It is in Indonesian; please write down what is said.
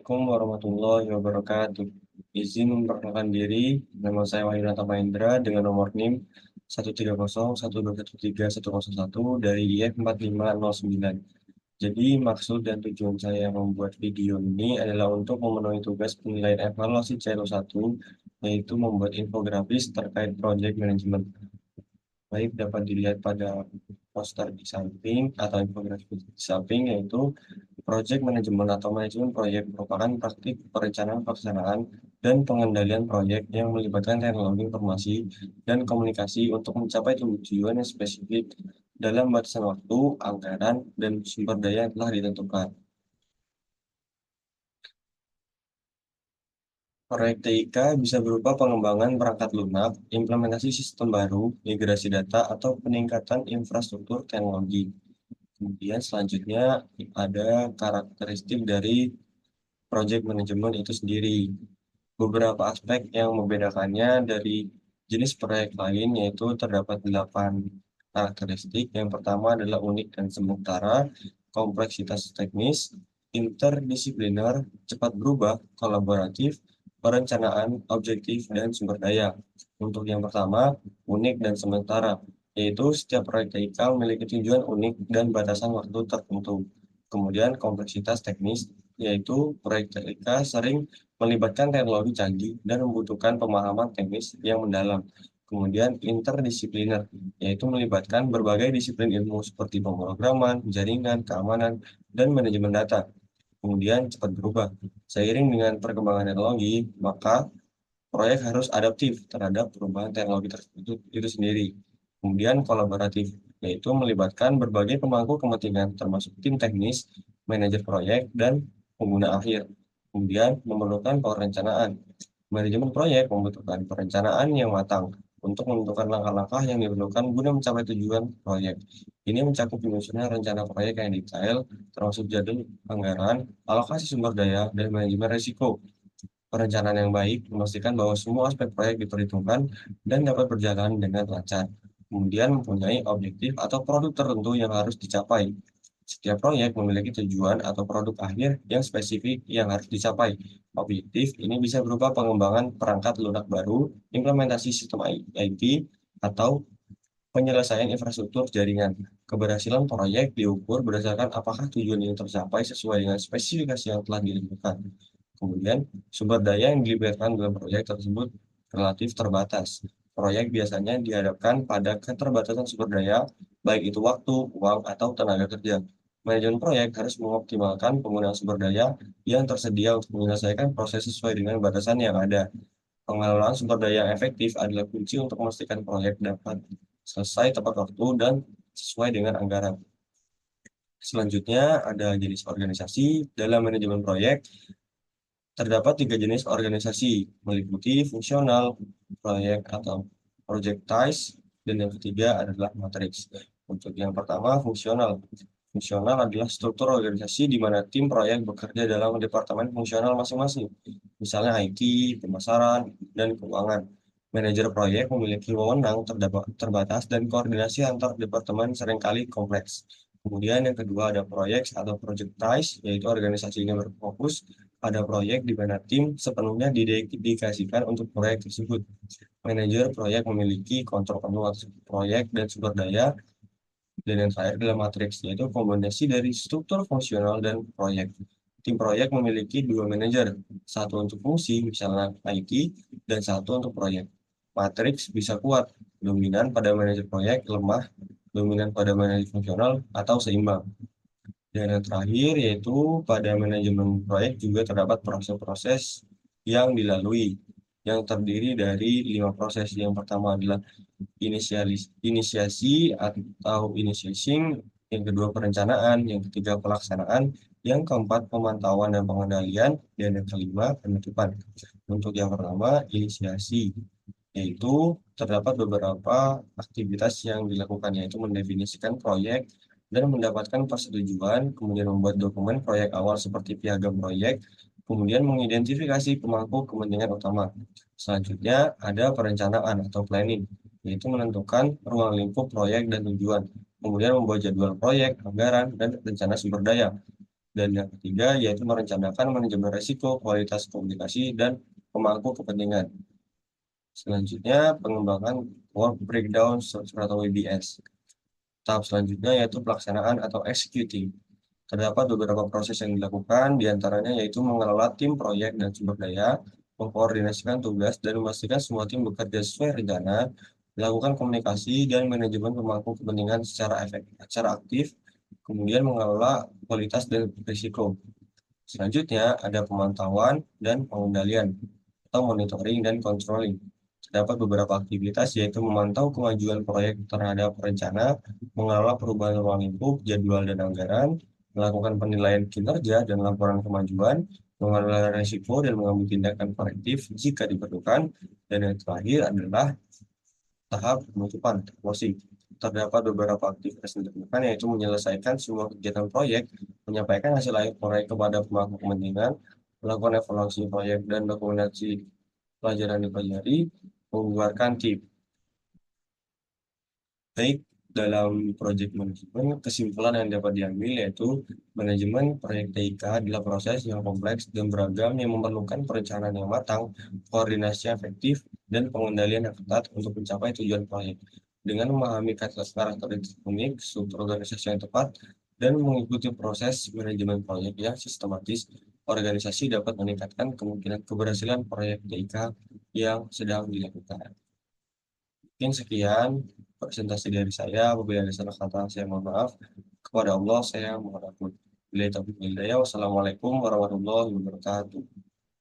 Assalamualaikum warahmatullahi wabarakatuh. Izin memperkenalkan diri, nama saya Wahyunata Mahendra dengan nomor NIM 13012131101 dari IF 4509. Jadi maksud dan tujuan saya membuat video ini adalah untuk memenuhi tugas penilaian evaluasi CLO1, yaitu membuat infografis terkait project management. Baik dapat dilihat pada poster di samping atau infografis di samping, yaitu project management atau manajemen proyek merupakan praktik perencanaan pelaksanaan dan pengendalian proyek yang melibatkan teknologi informasi dan komunikasi untuk mencapai tujuan yang spesifik dalam batasan waktu, anggaran, dan sumber daya yang telah ditentukan. Proyek TIK bisa berupa pengembangan perangkat lunak, implementasi sistem baru, migrasi data, atau peningkatan infrastruktur teknologi. Kemudian selanjutnya ada karakteristik dari project management itu sendiri. Beberapa aspek yang membedakannya dari jenis proyek lain yaitu terdapat 8 karakteristik. Yang pertama adalah unik dan sementara, kompleksitas teknis, interdisipliner, cepat berubah, kolaboratif, perencanaan, objektif, dan sumber daya. Untuk yang pertama, unik dan sementara, yaitu setiap proyek TIK memiliki tujuan unik dan batasan waktu tertentu. Kemudian kompleksitas teknis, yaitu proyek TIK sering melibatkan teknologi canggih dan membutuhkan pemahaman teknis yang mendalam. Kemudian interdisipliner, yaitu melibatkan berbagai disiplin ilmu seperti pemrograman, jaringan, keamanan, dan manajemen data. Kemudian cepat berubah. Seiring dengan perkembangan teknologi, maka proyek harus adaptif terhadap perubahan teknologi tersebut itu sendiri. Kemudian kolaboratif, yaitu melibatkan berbagai pemangku kepentingan termasuk tim teknis, manajer proyek, dan pengguna akhir. Kemudian memerlukan perencanaan. Manajemen proyek membutuhkan perencanaan yang matang untuk menentukan langkah-langkah yang diperlukan guna mencapai tujuan proyek. Ini mencakup penyusunan rencana proyek yang detail, termasuk jadwal anggaran, alokasi sumber daya, dan manajemen risiko. Perencanaan yang baik memastikan bahwa semua aspek proyek diperhitungkan dan dapat berjalan dengan lancar. Kemudian mempunyai objektif atau produk tertentu yang harus dicapai. Setiap proyek memiliki tujuan atau produk akhir yang spesifik yang harus dicapai. Objektif ini bisa berupa pengembangan perangkat lunak baru, implementasi sistem IT, atau penyelesaian infrastruktur jaringan. Keberhasilan proyek diukur berdasarkan apakah tujuan ini tercapai sesuai dengan spesifikasi yang telah ditentukan. Kemudian, sumber daya yang dilibatkan dalam proyek tersebut relatif terbatas. Proyek biasanya dihadapkan pada keterbatasan sumber daya, baik itu waktu, uang, atau tenaga kerja. Manajemen proyek harus mengoptimalkan penggunaan sumber daya yang tersedia untuk menyelesaikan proses sesuai dengan batasan yang ada. Pengelolaan sumber daya yang efektif adalah kunci untuk memastikan proyek dapat selesai tepat waktu dan sesuai dengan anggaran. Selanjutnya ada jenis organisasi dalam manajemen proyek. Terdapat 3 jenis organisasi, meliputi fungsional, proyek atau projectize, dan yang ketiga adalah matriks. Untuk yang pertama, fungsional. Fungsional adalah struktur organisasi di mana tim proyek bekerja dalam departemen fungsional masing-masing, misalnya IT, pemasaran, dan keuangan. Manajer proyek memiliki wewenang terbatas dan koordinasi antar departemen seringkali kompleks. Kemudian yang kedua ada proyek atau projectize, yaitu organisasi ini berfokus pada proyek di mana tim sepenuhnya didedikasikan untuk proyek tersebut. Manajer proyek memiliki kontrol penuh atas proyek dan sumber daya. Dan yang terakhir adalah matriks, yaitu kombinasi dari struktur fungsional dan proyek. Tim proyek memiliki 2 manajer, satu untuk fungsi, misalnya IT, dan satu untuk proyek. Matriks bisa kuat, dominan pada manajer proyek, lemah, dominan pada manajer fungsional, atau seimbang. Dan yang terakhir yaitu pada manajemen proyek juga terdapat proses-proses yang dilalui yang terdiri dari 5 proses. Yang pertama adalah inisiasi atau initiating, yang kedua perencanaan, yang ketiga pelaksanaan, yang keempat pemantauan dan pengendalian, dan yang kelima penutupan. Untuk yang pertama inisiasi, yaitu terdapat beberapa aktivitas yang dilakukan, yaitu mendefinisikan proyek dan mendapatkan persetujuan, kemudian membuat dokumen proyek awal seperti piagam proyek, kemudian mengidentifikasi pemangku kepentingan utama. Selanjutnya ada perencanaan atau planning, yaitu menentukan ruang lingkup proyek dan tujuan, kemudian membuat jadwal proyek, anggaran, dan rencana sumber daya. Dan yang ketiga yaitu merencanakan manajemen risiko, kualitas komunikasi, dan pemangku kepentingan. Selanjutnya, pengembangan work breakdown structure atau WBS. Tahap selanjutnya yaitu pelaksanaan atau executing. Terdapat beberapa proses yang dilakukan, diantaranya yaitu mengelola tim proyek dan sumber daya, mengkoordinasikan tugas, dan memastikan semua tim bekerja sesuai rencana, melakukan komunikasi dan manajemen pemangku kepentingan secara aktif, kemudian mengelola kualitas dan risiko. Selanjutnya, ada pemantauan dan pengendalian atau monitoring dan controlling. Terdapat beberapa aktivitas yaitu memantau kemajuan proyek terhadap rencana, mengelola perubahan ruang lingkup, jadwal dan anggaran, melakukan penilaian kinerja dan laporan kemajuan, mengelola risiko dan mengambil tindakan korektif jika diperlukan, dan yang terakhir adalah tahap penutupan closing. Terdapat beberapa aktivitas yang dilakukan yaitu menyelesaikan semua kegiatan proyek, menyampaikan hasil akhir proyek kepada pemangku kepentingan, melakukan evaluasi proyek dan dokumentasi pelajaran dipelajari, membuarkan tim. Baik, dalam project management, kesimpulan yang dapat diambil yaitu manajemen proyek TIK adalah proses yang kompleks dan beragam yang memerlukan perencanaan yang matang, koordinasi yang efektif, dan pengendalian yang ketat untuk mencapai tujuan proyek. Dengan memahami karakteristik unik, struktur organisasi yang tepat, dan mengikuti proses manajemen proyek yang sistematis, organisasi dapat meningkatkan kemungkinan keberhasilan proyek TIK yang sedang dilakukan. Mungkin sekian presentasi dari saya. Apabila ada salah kata, saya mohon maaf. Kepada Allah, saya mohon ampun. Bila taufiq wal hidayah. Wassalamualaikum warahmatullahi wabarakatuh.